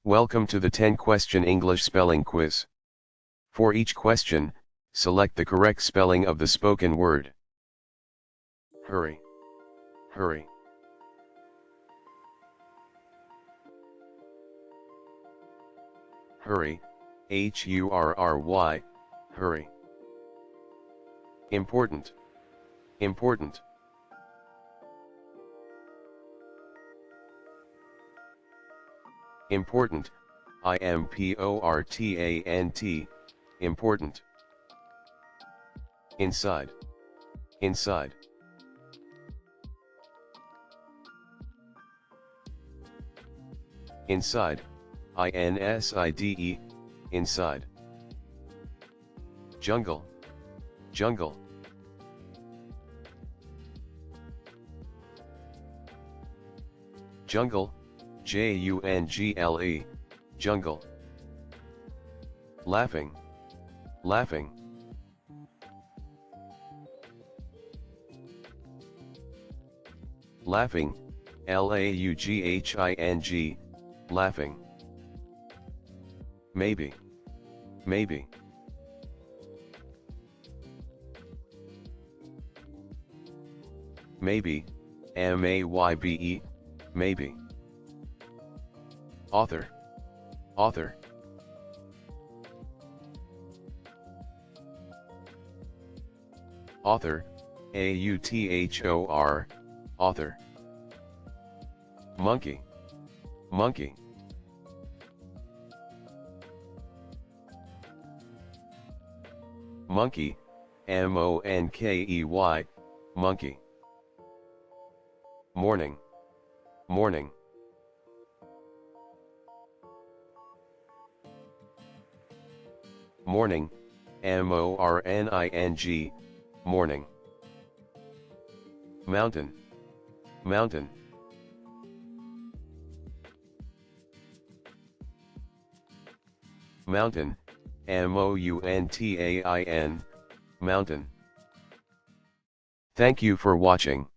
Welcome to the 10-question English spelling quiz. For each question, select the correct spelling of the spoken word. Hurry. Hurry. Hurry, H-U-R-R-Y, hurry. Important. Important. Important, I-M-P-O-R-T-A-N-T, important. Inside. Inside. Inside, I-N-S-I-D-E, inside. Jungle. Jungle. Jungle, J-U-N-G-L-E, jungle. Laughing. Laughing. Laughing, L-A-U-G-H-I-N-G, laughing. Maybe. Maybe. Maybe, M-A-Y-B-E, maybe. Author. Author. Author, A-U-T-H-O-R, author. Monkey. Monkey. Monkey, M-O-N-K-E-Y, monkey. Morning. Morning. Morning, M-O-R-N-I-N-G, morning. Mountain. Mountain. Mountain, M-O-U-N-T-A-I-N, mountain. Thank you for watching.